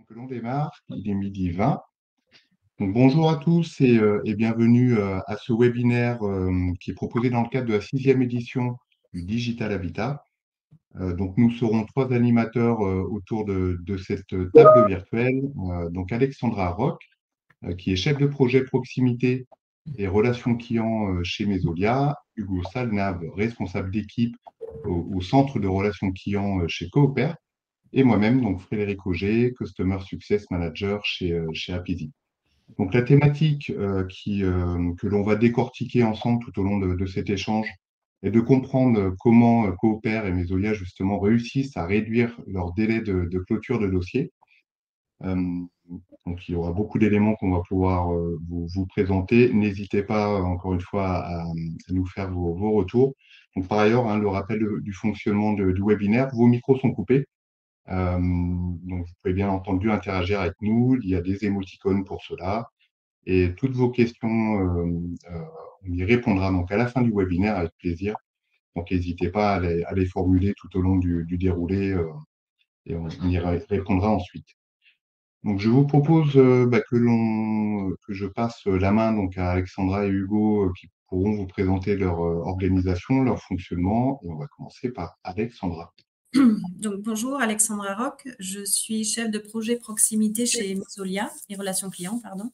Que l'on démarre, il est midi 20. Donc, bonjour à tous et bienvenue à ce webinaire qui est proposé dans le cadre de la 6e édition du Digital Habitat. Donc, nous serons trois animateurs autour de cette table virtuelle. Donc, Alexandra Roch, qui est chef de projet proximité et relations clients chez Mesolia, Hugo Salnave, responsable d'équipe au centre de relations clients chez Cooper, et moi-même, donc Frédéric Auger, Customer Success Manager chez Apizzi. Donc la thématique que l'on va décortiquer ensemble tout au long de cet échange est de comprendre comment Cooper et Mesolia justement réussissent à réduire leur délai de clôture de dossier. Euh, donc il y aura beaucoup d'éléments qu'on va pouvoir vous présenter. N'hésitez pas encore une fois à nous faire vos retours. Donc par ailleurs, le rappel du fonctionnement du webinaire, vos micros sont coupés. Donc, vous pouvez bien entendu interagir avec nous. Il y a des émoticônes pour cela. Et toutes vos questions, on y répondra donc à la fin du webinaire avec plaisir. Donc, n'hésitez pas à les formuler tout au long du déroulé et on y répondra ensuite. Donc, je vous propose que je passe la main donc à Alexandra et Hugo qui pourront vous présenter leur organisation, leur fonctionnement. Et on va commencer par Alexandra. Donc, bonjour, Alexandra Roch. Je suis chef de projet proximité chez Mesolia et relations clients, pardon.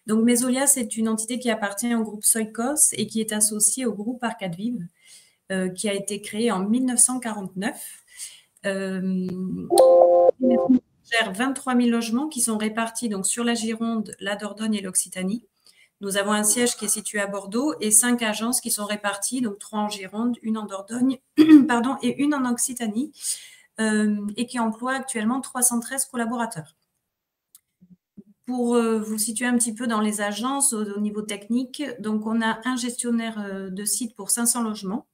Donc, Mesolia, c'est une entité qui appartient au groupe Soikos et qui est associée au groupe Arcade Vive, qui a été créé en 1949. Gère 23 000 logements qui sont répartis donc sur la Gironde, la Dordogne et l'Occitanie. Nous avons un siège qui est situé à Bordeaux et 5 agences qui sont réparties, donc 3 en Gironde, une en Dordogne pardon, et une en Occitanie, et qui emploie actuellement 313 collaborateurs. Pour vous situer un petit peu dans les agences au niveau technique, donc on a un gestionnaire de site pour 500 logements.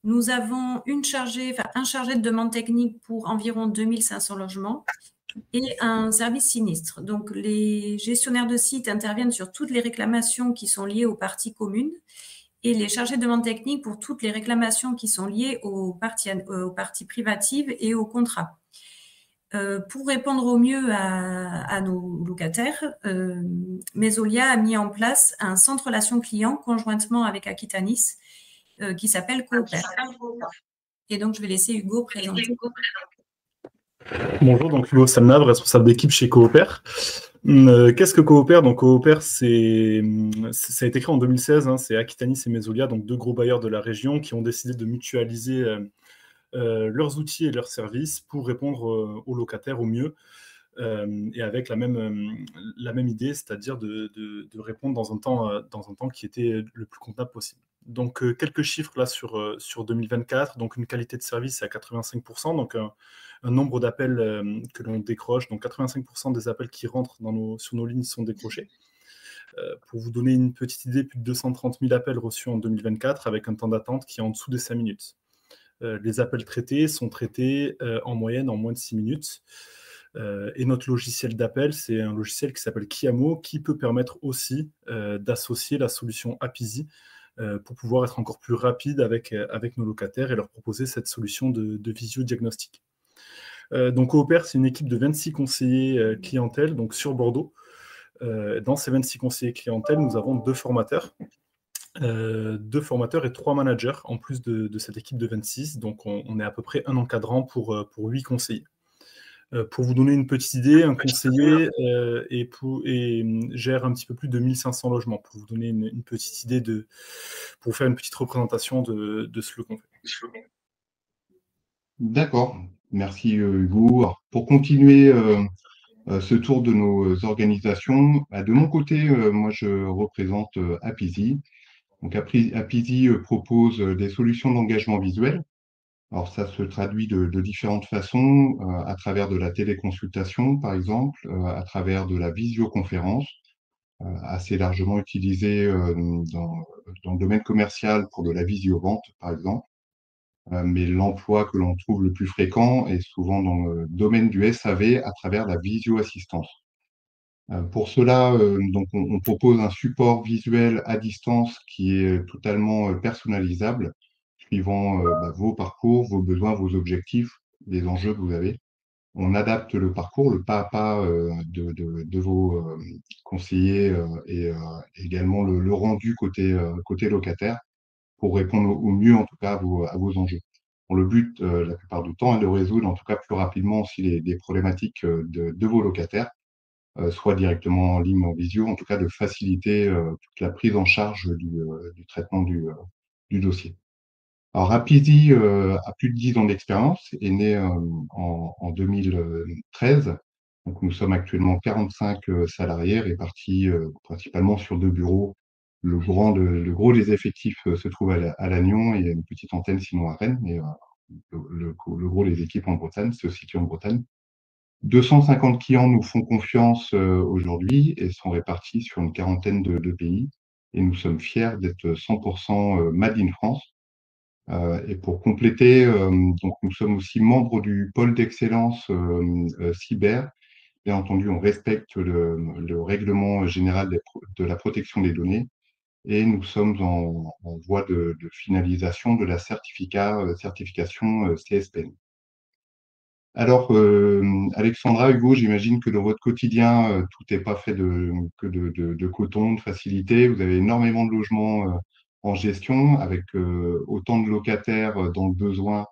Nous avons un chargé de demande technique pour environ 2500 logements et un service sinistre. Donc, les gestionnaires de site interviennent sur toutes les réclamations qui sont liées aux parties communes et les chargés de demande technique pour toutes les réclamations qui sont liées aux parties privatives et aux contrats. Pour répondre au mieux à nos locataires, Mesolia a mis en place un centre relations clients conjointement avec Aquitanis qui s'appelle Cooper. Et donc, je vais laisser Hugo présenter. Bonjour, donc Hugo Salnave, responsable d'équipe chez Cooper. Qu'est-ce que Cooper? Donc Cooper, ça a été créé en 2016, c'est Aquitanis et Mesolia, donc deux gros bailleurs de la région qui ont décidé de mutualiser leurs outils et leurs services pour répondre aux locataires au mieux et avec la même idée, c'est-à-dire de répondre dans un temps qui était le plus convenable possible. Donc quelques chiffres là sur 2024, donc une qualité de service à 85%, donc un nombre d'appels que l'on décroche, donc 85% des appels qui rentrent sur nos lignes sont décrochés. Pour vous donner une petite idée, plus de 230 000 appels reçus en 2024 avec un temps d'attente qui est en dessous des 5 minutes. Les appels traités sont traités en moyenne en moins de 6 minutes. Et notre logiciel d'appel, c'est un logiciel qui s'appelle Kiamo, qui peut permettre aussi d'associer la solution Apizzi pour pouvoir être encore plus rapide avec nos locataires et leur proposer cette solution de visio-diagnostic. Donc Cooper, c'est une équipe de 26 conseillers clientèle, donc sur Bordeaux. Dans ces 26 conseillers clientèle, nous avons deux formateurs et 3 managers, en plus de cette équipe de 26. Donc on est à peu près un encadrant pour 8 conseillers. Pour vous donner une petite idée, un conseiller gère un petit peu plus de 1500 logements, pour vous donner une petite idée, pour vous faire une petite représentation de ce qu'on fait. D'accord, merci Hugo. Alors, pour continuer ce tour de nos organisations, de mon côté, moi je représente Apizzi. Donc Apizzi propose des solutions d'engagement visuel. Alors ça se traduit de différentes façons, à travers de la téléconsultation par exemple, à travers de la visioconférence, assez largement utilisée dans le domaine commercial pour de la visio-vente par exemple. Mais l'emploi que l'on trouve le plus fréquent est souvent dans le domaine du SAV à travers la visio-assistance. Pour cela, donc on propose un support visuel à distance qui est totalement personnalisable, suivant vos parcours, vos besoins, vos objectifs, les enjeux que vous avez. on adapte le parcours, le pas à pas de vos conseillers et également le rendu côté locataire pour répondre au mieux, en tout cas, à vos enjeux. Bon, le but, la plupart du temps, est de résoudre, en tout cas plus rapidement aussi, les problématiques de vos locataires, soit directement en ligne ou en visio, en tout cas de faciliter toute la prise en charge du traitement du dossier. Alors, Rapidi a plus de 10 ans d'expérience, est né en 2013. Donc, nous sommes actuellement 45 salariés répartis principalement sur 2 bureaux. Le gros des effectifs se trouve à Lannion et il y a une petite antenne sinon à Rennes, mais le gros des équipes en Bretagne se situe en Bretagne. 250 clients nous font confiance aujourd'hui et sont répartis sur une quarantaine de pays. Et nous sommes fiers d'être 100% Made in France. Et pour compléter, donc nous sommes aussi membres du pôle d'excellence cyber. Bien entendu, on respecte le règlement général de la protection des données et nous sommes en voie de finalisation de la certification CSPN. Alors, Alexandra, Hugo, j'imagine que dans votre quotidien, tout n'est pas fait que de coton, de facilité. Vous avez énormément de logements en gestion, avec autant de locataires dans le besoin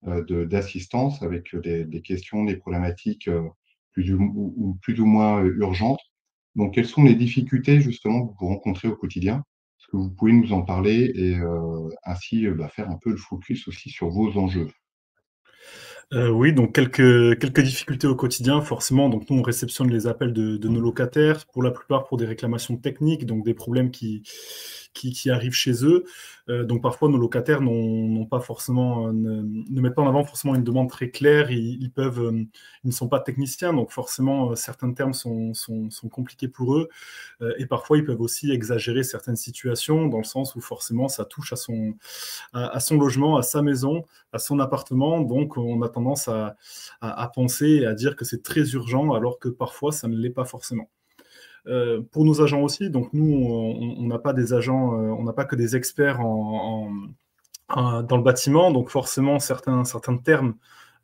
d'assistance, avec des questions, des problématiques plus ou moins urgentes. Donc, quelles sont les difficultés justement que vous rencontrez au quotidien? Est-ce que vous pouvez nous en parler et ainsi faire un peu le focus aussi sur vos enjeux? Oui, donc quelques difficultés au quotidien, forcément. Donc nous, on réceptionne les appels de nos locataires, pour la plupart pour des réclamations techniques, donc des problèmes qui arrivent chez eux. Donc parfois, nos locataires n'ont pas forcément, ne mettent pas en avant forcément une demande très claire. Ils ne sont pas techniciens, donc forcément, certains termes sont compliqués pour eux. Et parfois, ils peuvent aussi exagérer certaines situations, dans le sens où forcément, ça touche à son logement, à sa maison, à son appartement. Donc, on a tendance à penser et à dire que c'est très urgent, alors que parfois, ça ne l'est pas forcément. Pour nos agents aussi, donc nous, on n'a pas des agents, on n'a pas que des experts dans le bâtiment, donc forcément, certains termes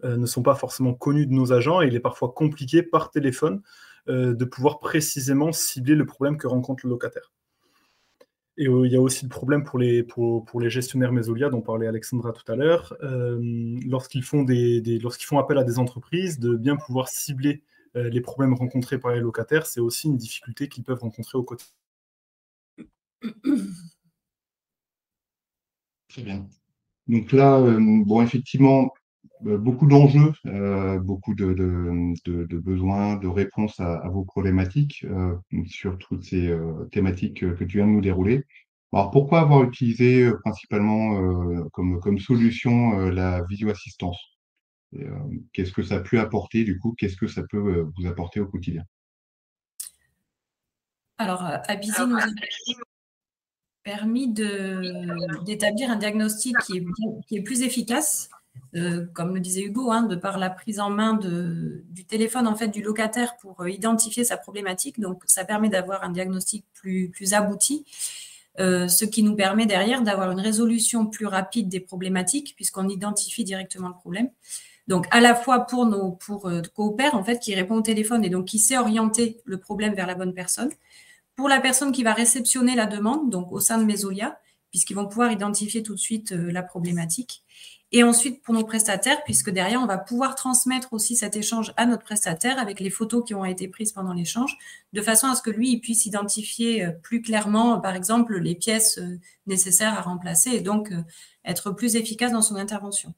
ne sont pas forcément connus de nos agents, et il est parfois compliqué par téléphone de pouvoir précisément cibler le problème que rencontre le locataire. Et il y a aussi le problème pour les gestionnaires Mesolia dont parlait Alexandra tout à l'heure, lorsqu'ils font appel à des entreprises, de bien pouvoir cibler les problèmes rencontrés par les locataires, c'est aussi une difficulté qu'ils peuvent rencontrer au quotidien. Très bien. Donc là, bon, effectivement, beaucoup d'enjeux, beaucoup de besoins, de réponses à vos problématiques sur toutes ces thématiques que tu viens de nous dérouler. Alors, pourquoi avoir utilisé principalement comme solution la visio-assistance? Qu'est-ce que ça a pu apporter, du coup? Qu'est-ce que ça peut vous apporter au quotidien? Alors, Abizi nous a permis d'établir un diagnostic qui est plus efficace, comme le disait Hugo, hein, de par la prise en main du téléphone en fait, du locataire pour identifier sa problématique. Donc, ça permet d'avoir un diagnostic plus abouti, ce qui nous permet derrière d'avoir une résolution plus rapide des problématiques, puisqu'on identifie directement le problème. Donc, à la fois pour Coopère, en fait, qui répond au téléphone et donc qui sait orienter le problème vers la bonne personne. Pour la personne qui va réceptionner la demande, donc au sein de Mesolia, puisqu'ils vont pouvoir identifier tout de suite la problématique. Et ensuite, pour nos prestataires, puisque derrière, on va pouvoir transmettre aussi cet échange à notre prestataire avec les photos qui ont été prises pendant l'échange, de façon à ce que lui, il puisse identifier plus clairement, par exemple, les pièces nécessaires à remplacer et donc être plus efficace dans son intervention.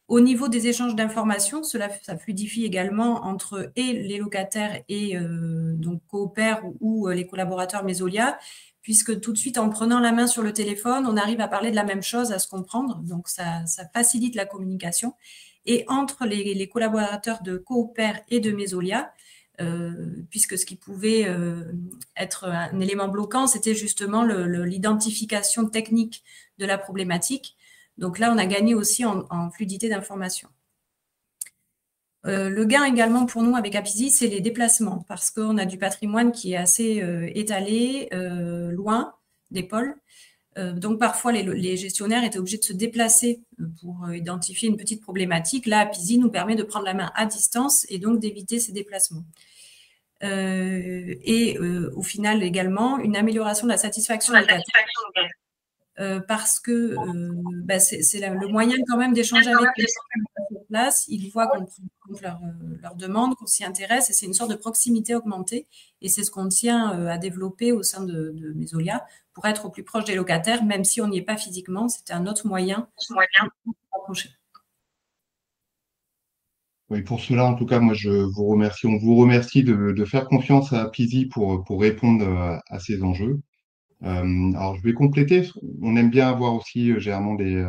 Au niveau des échanges d'informations, ça fluidifie également entre les locataires et donc Coopère ou les collaborateurs Mesolia, puisque tout de suite, en prenant la main sur le téléphone, on arrive à parler de la même chose, à se comprendre. Donc, ça facilite la communication. Et entre les collaborateurs de Coopère et de Mesolia, puisque ce qui pouvait être un élément bloquant, c'était justement l'identification technique de la problématique. Donc là, on a gagné aussi en fluidité d'information. Le gain également pour nous avec Apisi, c'est les déplacements, parce qu'on a du patrimoine qui est assez étalé, loin des pôles. Donc, parfois, les gestionnaires étaient obligés de se déplacer pour identifier une petite problématique. Là, Apizii nous permet de prendre la main à distance et donc d'éviter ces déplacements. Au final, également, une amélioration de la satisfaction locataire. Parce que c'est le moyen quand même d'échanger avec les gens sur place. Ils voient qu'on prend leur demande, qu'on s'y intéresse, et c'est une sorte de proximité augmentée. Et c'est ce qu'on tient à développer au sein de Mesolia pour être au plus proche des locataires, même si on n'y est pas physiquement. C'était un autre moyen de s'approcher. Oui, pour cela, en tout cas, moi, on vous remercie de faire confiance à Apizii pour répondre à ces enjeux. Alors, je vais compléter. On aime bien avoir aussi généralement des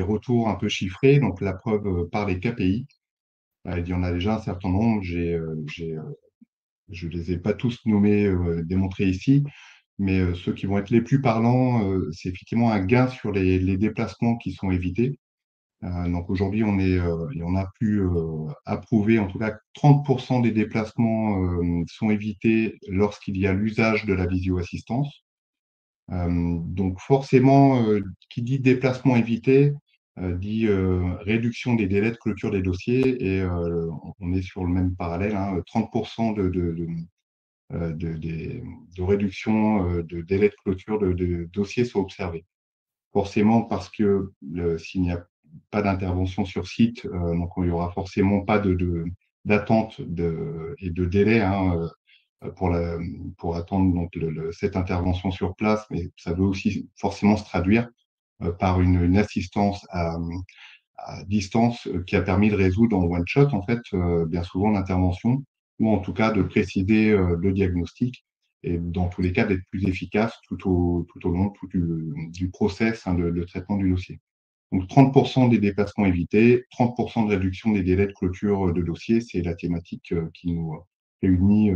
retours un peu chiffrés, donc la preuve par les KPI. Il y en a déjà un certain nombre. Je les ai pas tous nommés, démontrés ici, mais ceux qui vont être les plus parlants, c'est effectivement un gain sur les déplacements qui sont évités. Donc aujourd'hui, on a pu approuver, en tout cas, 30% des déplacements sont évités lorsqu'il y a l'usage de la visio-assistance. Donc forcément, qui dit déplacement évité, dit réduction des délais de clôture des dossiers, et on est sur le même parallèle, 30% de réduction de délai de clôture de dossiers sont observés. Forcément, parce que s'il n'y a pas d'intervention sur site, donc il n'y aura forcément pas d'attente et de délai pour attendre donc cette intervention sur place, mais ça veut aussi forcément se traduire par une assistance à distance qui a permis de résoudre en one shot, en fait, bien souvent l'intervention, ou en tout cas de préciser le diagnostic, et dans tous les cas d'être plus efficace tout au long du process de traitement du dossier. Donc 30% des déplacements évités, 30% de réduction des délais de clôture de dossier, c'est la thématique qui nous réunit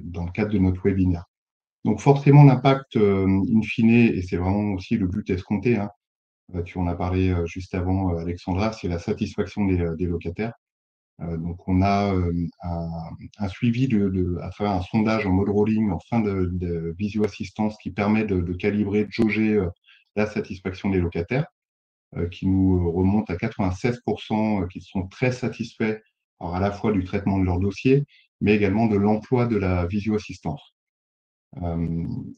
dans le cadre de notre webinaire. Donc forcément l'impact in fine, et c'est vraiment aussi le but escompté, tu en as parlé juste avant, Alexandra, c'est la satisfaction des locataires. Donc on a un suivi à travers un sondage en mode rolling en fin de visio-assistance qui permet de calibrer, de jauger la satisfaction des locataires, qui nous remonte à 96% qui sont très satisfaits, alors à la fois du traitement de leur dossier, mais également de l'emploi de la visio-assistance.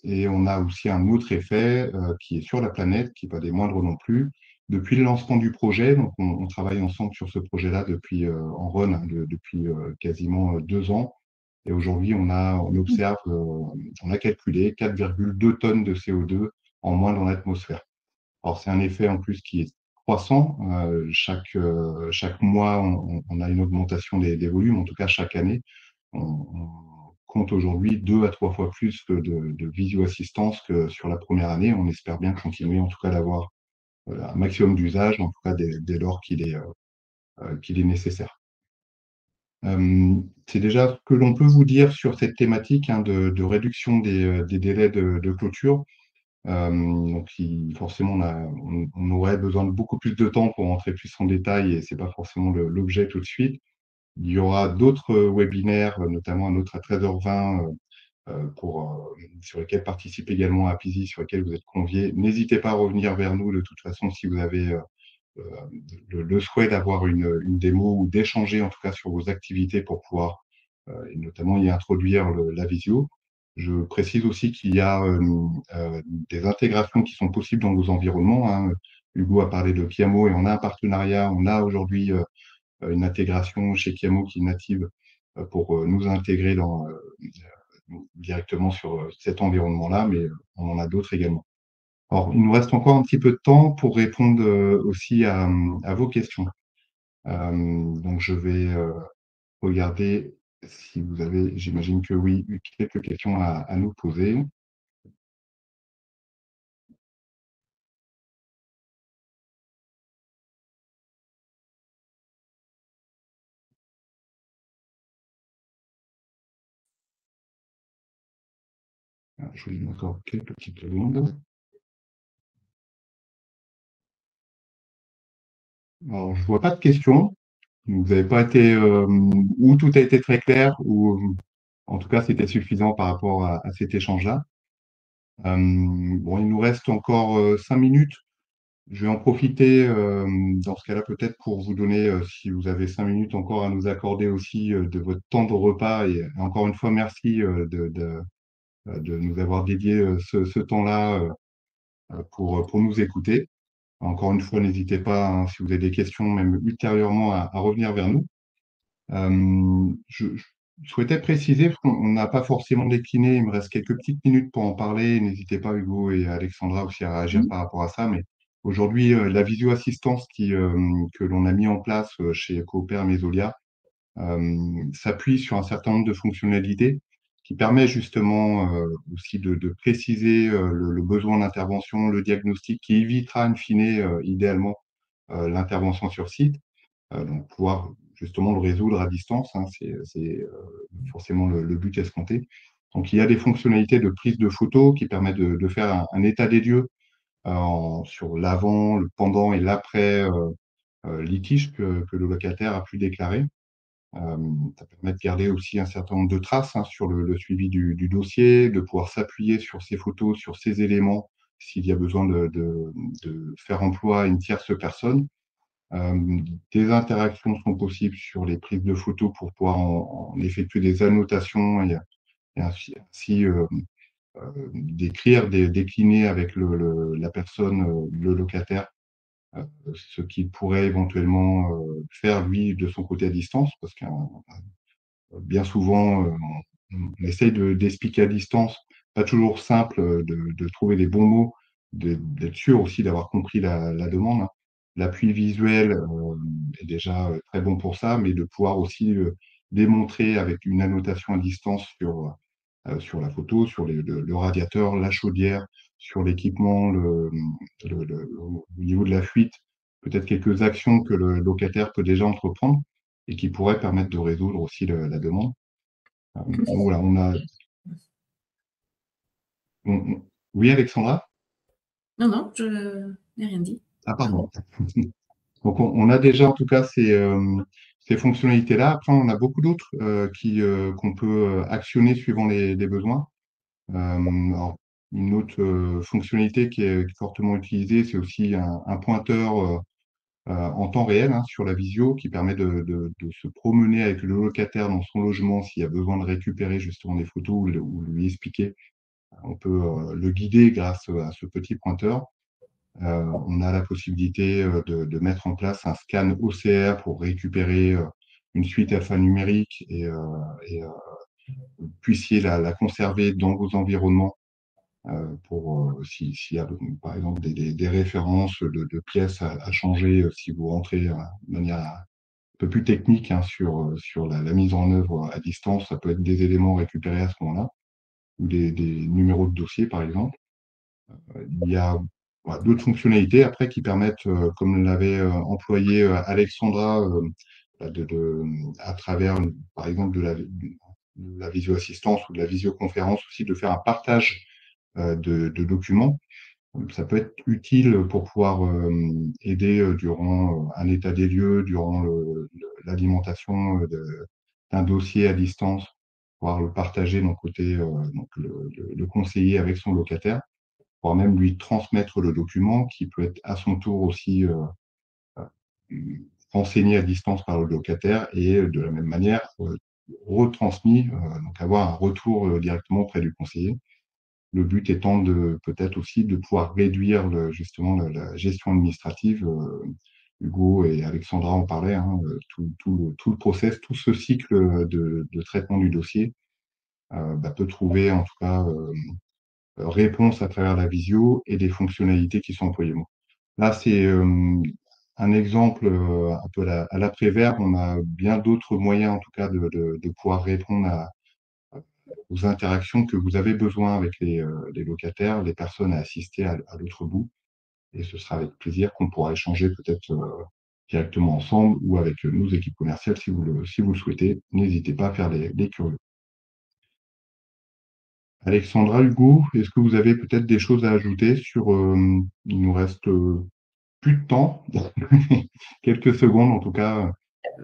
Et on a aussi un autre effet qui est sur la planète, qui n'est pas des moindres non plus. Depuis le lancement du projet, donc on travaille ensemble sur ce projet-là depuis en run depuis quasiment 2 ans. Et aujourd'hui, on observe, on a calculé 4,2 tonnes de CO2 en moins dans l'atmosphère. Alors c'est un effet en plus qui est croissant. Chaque mois, on a une augmentation des volumes. En tout cas, chaque année, on compte aujourd'hui 2 à 3 fois plus de visio-assistance que sur la première année. On espère bien continuer, en tout cas, d'avoir un maximum d'usage, en tout cas dès lors qu'il est nécessaire. C'est déjà ce que l'on peut vous dire sur cette thématique de réduction des délais de clôture. Donc forcément, on aurait besoin de beaucoup plus de temps pour rentrer plus en détail, et c'est pas forcément l'objet tout de suite. Il y aura d'autres webinaires, notamment un autre à 13h20, sur lesquels participe également Apizii, sur lesquels vous êtes conviés. N'hésitez pas à revenir vers nous de toute façon si vous avez le souhait d'avoir une démo, ou d'échanger en tout cas sur vos activités pour pouvoir et notamment y introduire la visio. Je précise aussi qu'il y a des intégrations qui sont possibles dans vos environnements. Hugo a parlé de Chiamo, et on a un partenariat. On a aujourd'hui une intégration chez Chiamo qui est native pour nous intégrer directement sur cet environnement-là, mais on en a d'autres également. Alors, il nous reste encore un petit peu de temps pour répondre aussi à vos questions. Donc, je vais regarder si vous avez, j'imagine que oui, quelques questions à nous poser. Je vous donne encore quelques petites secondes. Alors, je ne vois pas de questions. Vous n'avez pas été, ou tout a été très clair, ou en tout cas, c'était suffisant par rapport à cet échange-là. Bon, il nous reste encore 5 minutes. Je vais en profiter dans ce cas-là peut-être pour vous donner, si vous avez 5 minutes encore à nous accorder aussi de votre temps de repas. Et encore une fois, merci de nous avoir dédié ce temps-là pour nous écouter. Encore une fois, n'hésitez pas, hein, si vous avez des questions, même ultérieurement, à revenir vers nous. Je souhaitais préciser, parce qu'on n'a pas forcément décliné, il me reste quelques petites minutes pour en parler. N'hésitez pas, Hugo et Alexandra, aussi à réagir Oui. par rapport à ça. Mais aujourd'hui, la visio-assistance que l'on a mis en place chez Coopère Mesolia s'appuie sur un certain nombre de fonctionnalités qui permet justement aussi de préciser le besoin d'intervention, le diagnostic, qui évitera in fine, idéalement, l'intervention sur site. Donc pouvoir justement le résoudre à distance, hein, c'est forcément le but escompté. Donc il y a des fonctionnalités de prise de photos qui permettent de faire un état des lieux sur l'avant, le pendant et l'après litige que le locataire a pu déclarer. Ça permet de garder aussi un certain nombre de traces, hein, sur le suivi du dossier, de pouvoir s'appuyer sur ces photos, sur ces éléments, s'il y a besoin de faire emploi à une tierce personne. Des interactions sont possibles sur les prises de photos pour pouvoir en effectuer des annotations et ainsi décrire, décliner avec la personne, le locataire, ce qu'il pourrait éventuellement faire lui de son côté à distance, parce que bien souvent on essaye d'expliquer à distance, pas toujours simple de trouver les bons mots, d'être sûr aussi d'avoir compris la demande, hein. L'appui visuel est déjà très bon pour ça, mais de pouvoir aussi démontrer avec une annotation à distance sur la photo, sur le radiateur, la chaudière, sur l'équipement, au niveau de la fuite, peut-être quelques actions que le locataire peut déjà entreprendre et qui pourraient permettre de résoudre aussi la demande. Donc voilà, oui, Alexandra? Non, non, je n'ai rien dit. Ah, pardon. Donc on a déjà en tout cas ces fonctionnalités-là. Après, on a beaucoup d'autres qu'on peut actionner suivant les besoins. Alors, une autre fonctionnalité qui est fortement utilisée, c'est aussi un pointeur en temps réel, hein, sur la visio, qui permet de se promener avec le locataire dans son logement s'il y a besoin de récupérer justement des photos ou lui expliquer. On peut le guider grâce à ce petit pointeur. On a la possibilité de mettre en place un scan OCR pour récupérer une suite alphanumérique et vous puissiez la conserver dans vos environnements pour s'il y a par exemple des références de pièces à changer si vous rentrez de manière un peu plus technique, hein, sur la mise en œuvre à distance. Ça peut être des éléments récupérés à ce moment-là ou des numéros de dossier par exemple. Il y a voilà, d'autres fonctionnalités après qui permettent, comme l'avait employé Alexandra, à travers, par exemple, de la visio-assistance ou de la visioconférence aussi, de faire un partage de documents. Ça peut être utile pour pouvoir aider durant un état des lieux, durant l'alimentation d'un dossier à distance, pouvoir le partager donc côté donc le conseiller avec son locataire, voire même lui transmettre le document qui peut être à son tour aussi renseigné à distance par le locataire et de la même manière retransmis, donc avoir un retour directement auprès du conseiller. Le but étant peut-être aussi de pouvoir réduire justement la gestion administrative. Hugo et Alexandra en parlaient, hein, tout le process, tout ce cycle de traitement du dossier peut trouver en tout cas réponse à travers la visio et des fonctionnalités qui sont employées. Bon. Là, c'est un exemple un peu à l'après-vert. On a bien d'autres moyens, en tout cas, de pouvoir répondre aux interactions que vous avez besoin avec les locataires, les personnes à assister à l'autre bout. Et ce sera avec plaisir qu'on pourra échanger peut-être directement ensemble ou avec nos équipes commerciales si vous le souhaitez. N'hésitez pas à faire les curieux. Alexandra, Hugo, est-ce que vous avez peut-être des choses à ajouter sur il nous reste plus de temps, quelques secondes en tout cas.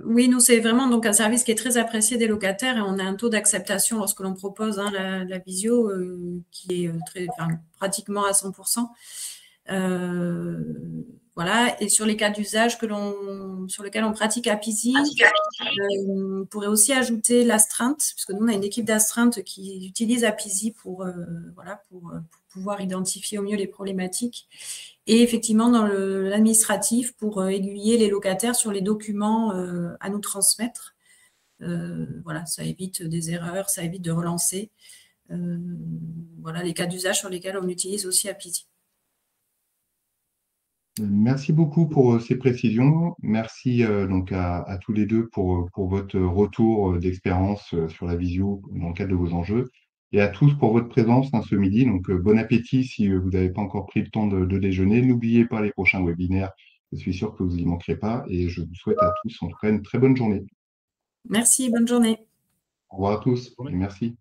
Oui, nous, c'est vraiment donc un service qui est très apprécié des locataires et on a un taux d'acceptation lorsque l'on propose la visio qui est pratiquement à 100%. Voilà, et sur les cas d'usage sur lesquels on pratique Apizii, on pourrait aussi ajouter l'astreinte, puisque nous, on a une équipe d'astreinte qui utilise Apizii pour pouvoir identifier au mieux les problématiques. Et effectivement, dans l'administratif, pour aiguiller les locataires sur les documents à nous transmettre. Voilà, ça évite des erreurs, ça évite de relancer. Voilà les cas d'usage sur lesquels on utilise aussi Apizii. Merci beaucoup pour ces précisions. Merci donc à tous les deux pour votre retour d'expérience sur la visio dans le cadre de vos enjeux et à tous pour votre présence ce midi. Donc bon appétit si vous n'avez pas encore pris le temps de déjeuner. N'oubliez pas les prochains webinaires. Je suis sûr que vous n'y manquerez pas et je vous souhaite à tous en tout cas une très bonne journée. Merci, bonne journée. Au revoir à tous et merci.